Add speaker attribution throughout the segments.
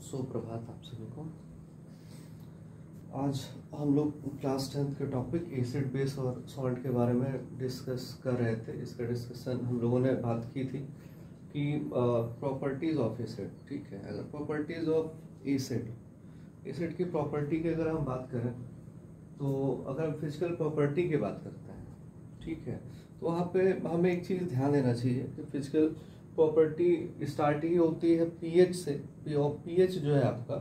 Speaker 1: सुप्रभात आप सभी को। आज हम लोग क्लास 10th के टॉपिक एसिड बेस और सॉल्ट के बारे में डिस्कस कर रहे थे। इसका डिस्कशन हम लोगों ने बात की थी कि प्रॉपर्टीज़ ऑफ एसिड। ठीक है, अगर प्रॉपर्टीज़ ऑफ एसिड की प्रॉपर्टी की अगर हम बात करें तो अगर हम फिजिकल प्रॉपर्टी की बात करते हैं, ठीक है, तो वहाँ पे हमें एक चीज़ ध्यान देना चाहिए कि फिजिकल प्रॉपर्टी स्टार्ट ही होती है पीएच से। पीएच जो है आपका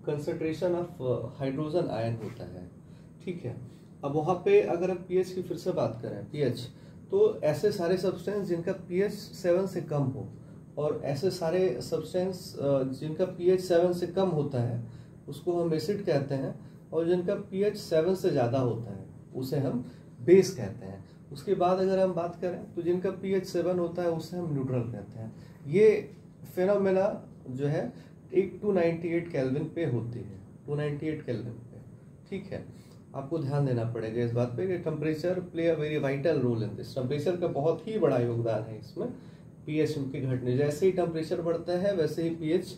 Speaker 1: कंसंट्रेशन ऑफ हाइड्रोजन आयन होता है। ठीक है, अब वहाँ पे अगर हम पीएच की फिर से बात करें, पीएच तो ऐसे सारे सब्सटेंस जिनका पीएच 7 से कम हो, और ऐसे सारे सब्सटेंस जिनका पीएच 7 से कम होता है उसको हम एसिड कहते हैं, और जिनका पीएच 7 से ज़्यादा होता है उसे हम बेस कहते हैं। उसके बाद अगर हम बात करें तो जिनका pH 7 होता है उसे हम न्यूट्रल कहते हैं। ये फेनोमेना जो है 298 केल्विन पे होती है, 298 केल्विन पे। ठीक है, आपको ध्यान देना पड़ेगा इस बात पे कि temperature play a very vital role in this. Temperature का बहुत ही बड़ा योगदान है इसमें pH के घटने। जैसे ही टेम्परेचर बढ़ता है वैसे ही pH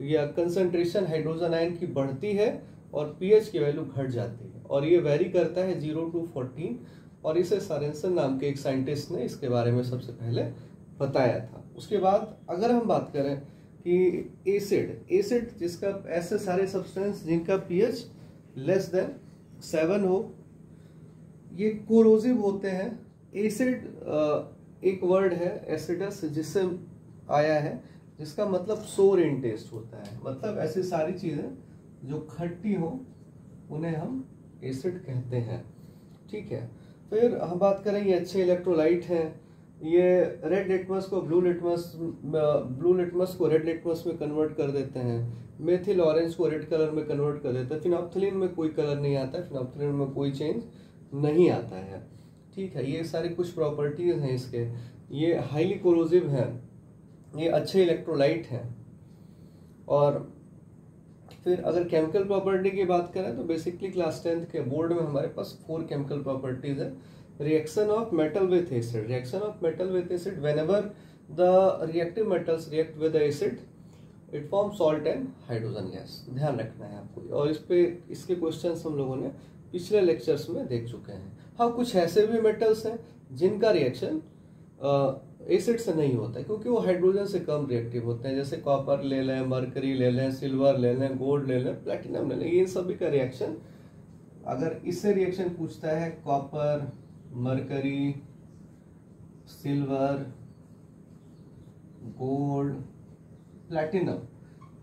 Speaker 1: या कंसंट्रेशन हाइड्रोजन आयन की बढ़ती है और pH की वैल्यू घट जाती है, और ये वेरी करता है 0 to 14। और इसे सोरेनसन नाम के एक साइंटिस्ट ने इसके बारे में सबसे पहले बताया था। उसके बाद अगर हम बात करें कि एसिड जिसका ऐसे सारे सब्सटेंस जिनका pH लेस देन 7 हो, ये कोरोसिव होते हैं। एसिड एक वर्ड है एसिडस जिससे आया है, जिसका मतलब सोर इन टेस्ट होता है। मतलब ऐसी सारी चीजें जो खट्टी हो उन्हें हम एसिड कहते हैं। ठीक है, फिर हम बात करें ये अच्छे इलेक्ट्रोलाइट हैं। ये रेड लिटमस को ब्लू लिटमस को रेड लिटमस में कन्वर्ट कर देते हैं। मेथिल ऑरेंज को रेड कलर में कन्वर्ट कर देते हैं। फिनोप्थिलीन में कोई कलर नहीं आता है, फिनोप्थिलीन में कोई चेंज नहीं आता है। ठीक है, ये सारी कुछ प्रॉपर्टीज हैं इसके। ये हाईली कोरोसिव हैं, ये अच्छे इलेक्ट्रोलाइट हैं। और फिर अगर केमिकल प्रॉपर्टी की बात करें तो बेसिकली क्लास 10th के बोर्ड में हमारे पास 4 केमिकल प्रॉपर्टीज है। Reaction of metal with acid, reaction of metal with acid, whenever the reactive metals react with acid it form salt and hydrogen gas. ध्यान रखना है आपको, और इसके क्वेश्चंस हम लोगों ने पिछले लेक्चर्स में देख चुके हैं। हाँ, कुछ ऐसे भी मेटल्स हैं जिनका रिएक्शन एसिड से नहीं होता है क्योंकि वो हाइड्रोजन से कम रिएक्टिव होते हैं। जैसे कॉपर ले लें, मरकरी ले लें, सिल्वर ले लें, गोल्ड ले लें, प्लैटिनम ले लें, ये सभी का रिएक्शन अगर इससे रिएक्शन पूछता है copper, mercury, silver, gold, platinum,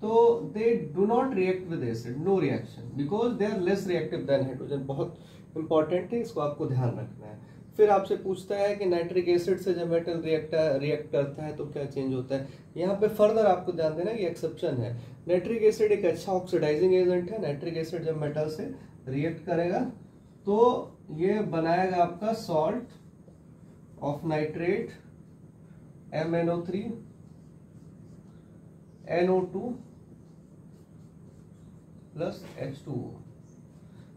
Speaker 1: तो they do not react with acid, no reaction, because they are less reactive than hydrogen. बहुत इंपॉर्टेंट है, इसको आपको ध्यान रखना है। फिर आपसे पूछता है कि नाइट्रिक एसिड से जब मेटल रिएक्ट करता है तो क्या चेंज होता है। यहाँ पे फर्दर आपको ध्यान देना ये एक्सेप्शन है। नाइट्रिक एसिड एक अच्छा ऑक्सीडाइजिंग एजेंट है। नाइट्रिक एसिड जब मेटल से रिएक्ट करेगा तो ये बनाएगा आपका salt of nitrate MnO3 NO2 plus H2O।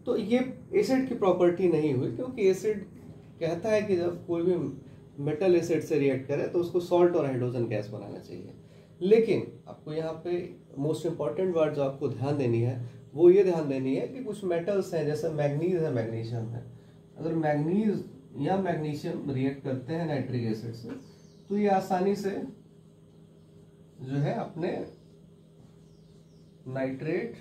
Speaker 1: तो ये एसिड की प्रॉपर्टी नहीं हुई, क्योंकि एसिड कहता है कि जब कोई भी मेटल एसिड से रिएक्ट करे तो उसको सॉल्ट और हाइड्रोजन गैस बनाना चाहिए। लेकिन आपको यहाँ पे मोस्ट इंपॉर्टेंट वर्ड जो आपको ध्यान देनी है वो ये ध्यान देनी है कि कुछ मेटल्स हैं, जैसे मैग्नीज है, मैग्नीशियम है। अगर मैग्नीज या मैग्नीशियम रिएक्ट करते हैं नाइट्रिक एसिड से तो ये आसानी से जो है अपने नाइट्रेट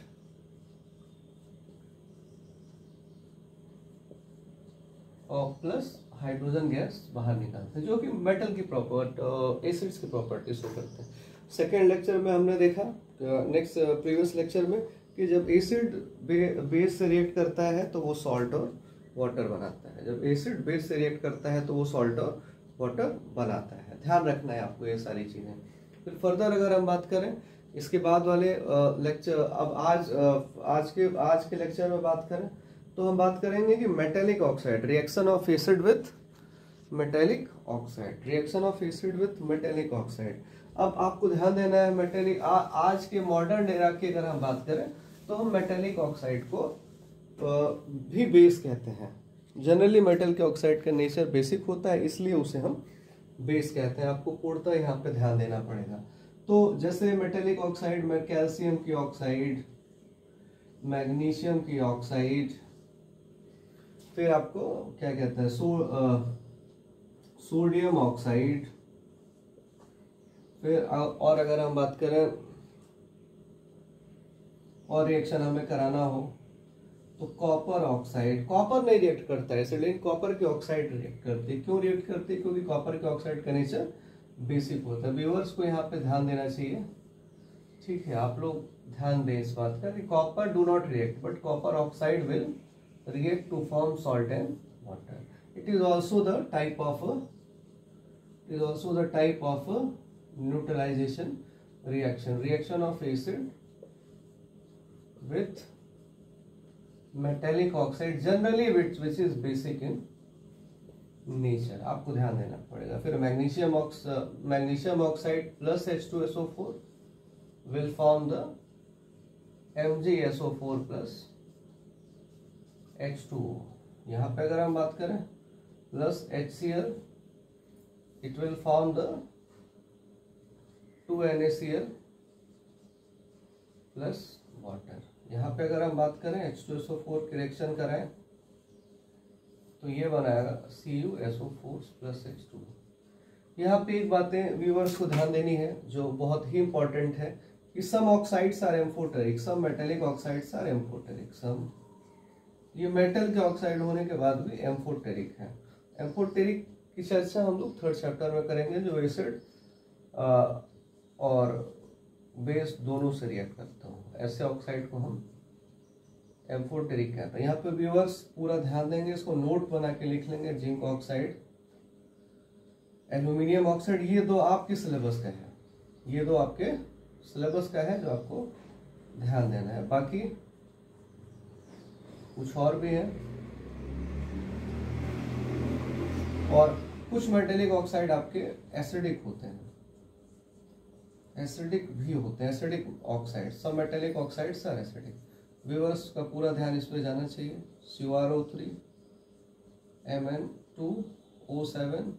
Speaker 1: और प्लस हाइड्रोजन गैस बाहर निकालते हैं, जो कि मेटल की एसिड्स की प्रॉपर्टी शो करते हैं। सेकेंड लेक्चर में हमने देखा, प्रीवियस लेक्चर में, कि जब एसिड बेस से रिएक्ट करता है तो वो सॉल्ट और वाटर बनाता है। जब एसिड बेस से रिएक्ट करता है तो वो सॉल्ट और वाटर बनाता है। ध्यान रखना है आपको ये सारी चीजें। फिर फर्दर अगर हम बात करें इसके बाद वाले लेक्चर, अब आज के लेक्चर में बात करें तो हम बात करेंगे कि metallic oxide, reaction of acid with metallic oxide, reaction of acid with metallic oxide. अब आपको ध्यान देना है मेटेलिक, आज के मॉडर्न एरा की अगर हम बात करें तो हम मेटेलिक ऑक्साइड को भी बेस कहते हैं। जनरली मेटल के ऑक्साइड का नेचर बेसिक होता है, इसलिए उसे हम बेस कहते हैं। आपको पूर्णतः यहाँ पे ध्यान देना पड़ेगा। तो जैसे मेटेलिक ऑक्साइड में कैल्शियम की ऑक्साइड, मैग्नीशियम की ऑक्साइड, फिर आपको क्या कहते हैं सोडियम ऑक्साइड, फिर और अगर हम बात करें और रिएक्शन हमें कराना हो तो कॉपर ऑक्साइड। कॉपर नहीं रिएक्ट करता है लेकिन कॉपर की ऑक्साइड रिएक्ट करती है। क्यों रिएक्ट करती है? क्योंकि कॉपर के ऑक्साइड का नेचर बेसिक होता है। व्यूअर्स को यहाँ पे ध्यान देना चाहिए, ठीक है, आप लोग ध्यान दें इस बात का कि copper do not react but copper oxide will react to form salt and water. It is also the type of neutralization reaction of acid with metallic oxide generally which is basic in nature. आपको ध्यान देना पड़ेगा। फिर magnesium oxide plus H2SO4 will form the MgSO4 plus H2O। यहाँ पे अगर हम बात करें plus HCl it will form the 2NaCl plus water. यहाँ पे अगर हम बात करें H2SO4 की रिएक्शन कराएं तो ये बनाएगा CuSO4 प्लस H2O। यहाँ पे एक बातें व्यूअर्स को ध्यान देनी है जो बहुत ही इंपॉर्टेंट है कि some oxides are amphoteric, some metallic oxides are amphoteric. Some ये मेटल के ऑक्साइड होने के बाद भी एम्फोटेरिक है। एम्फोटेरिक की चर्चा हम लोग थर्ड चैप्टर में करेंगे जो एसिड और बेस दोनों से रिएक्ट करता हूँ। ऐसे ऑक्साइड को हम एम्फोटेरिक कहते हैं। यहाँ पे व्यूअर्स पूरा ध्यान देंगे, इसको नोट बना के लिख लेंगे। जिंक ऑक्साइड, एल्यूमिनियम ऑक्साइड, ये दो आपके सिलेबस का है, ये दो आपके सिलेबस का है जो आपको ध्यान देना है। बाकी कुछ और भी है और कुछ मेटेलिक ऑक्साइड आपके एसिडिक होते हैं, एसिडिक भी होते हैं, एसिडिक ऑक्साइड। सब metallic oxides are acidic. Viewers का पूरा ध्यान इस पे जाना चाहिए। CuRO3, Mn2O7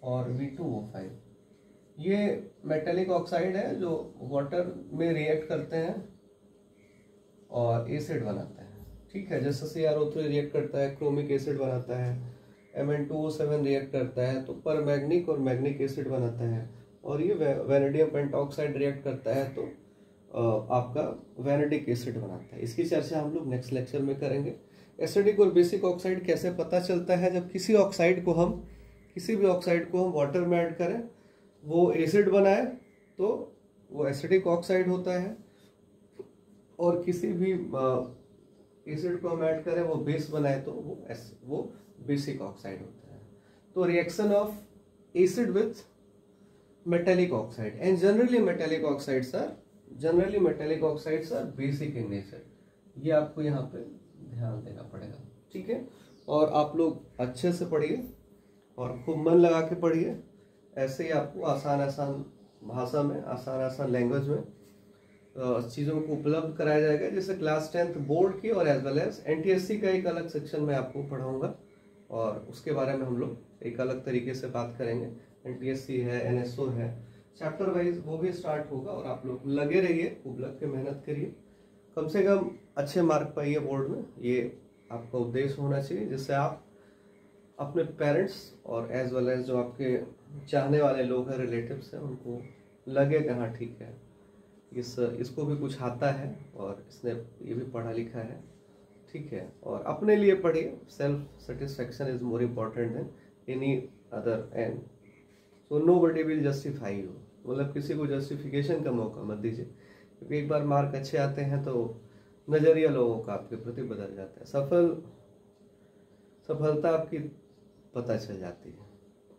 Speaker 1: और V2O5 ये मेटेलिक ऑक्साइड है जो वाटर में रिएक्ट करते हैं और एसिड बनाते हैं, ठीक है। जैसे CuRO3 रिएक्ट करता है क्रोमिक एसिड बनाता है, Mn2O7 रिएक्ट करता है तो परमैग्निक और मैग्निक एसिड बनाता है, और ये वैनेडियम पेंटॉक्साइड रिएक्ट करता है तो आपका वैनेडिक एसिड बनाता है। इसकी चर्चा हम लोग नेक्स्ट लेक्चर में करेंगे। एसिडिक और बेसिक ऑक्साइड कैसे पता चलता है? जब किसी भी ऑक्साइड को हम वाटर में ऐड करें, वो एसिड बनाए तो वो एसिडिक ऑक्साइड होता है, और किसी भी एसिड को हम ऐड करें वो बेस बनाए तो वो बेसिक ऑक्साइड होता है। तो reaction of acid with metallic oxide and generally metallic oxides are basic in nature. ये आपको यहाँ पे ध्यान देना पड़ेगा, ठीक है। और आप लोग अच्छे से पढ़िए और खूब मन लगा के पढ़िए। ऐसे ही आपको आसान भाषा में, आसान लैंग्वेज में चीज़ों को उपलब्ध कराया जाएगा। जैसे क्लास 10th बोर्ड की और एज वेल एज NTSC का एक अलग सेक्शन में आपको पढ़ाऊंगा और उसके बारे में हम लोग एक अलग तरीके से बात करेंगे। NTSC है, NSO है, चैप्टर वाइज वो भी स्टार्ट होगा और आप लोग लगे रहिए, खूब लग के मेहनत करिए, कम से कम अच्छे मार्क पाइए बोर्ड में। ये आपका उद्देश्य होना चाहिए जिससे आप अपने पेरेंट्स और एज वेल एज जो आपके चाहने वाले लोग हैं, रिलेटिव्स हैं, उनको लगे कि हाँ ठीक है इसको भी कुछ आता है और इसने ये भी पढ़ा लिखा है, ठीक है। और अपने लिए पढ़िए, self satisfaction is more important then any other and so nobody will justify you. मतलब किसी को जस्टिफिकेशन का मौका मत दीजिए, क्योंकि एक बार मार्क अच्छे आते हैं तो नजरिया लोगों का आपके प्रति बदल जाता है, सफलता आपकी पता चल जाती है,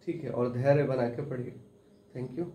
Speaker 1: ठीक है। और धैर्य बना के पढ़िए। Thank you.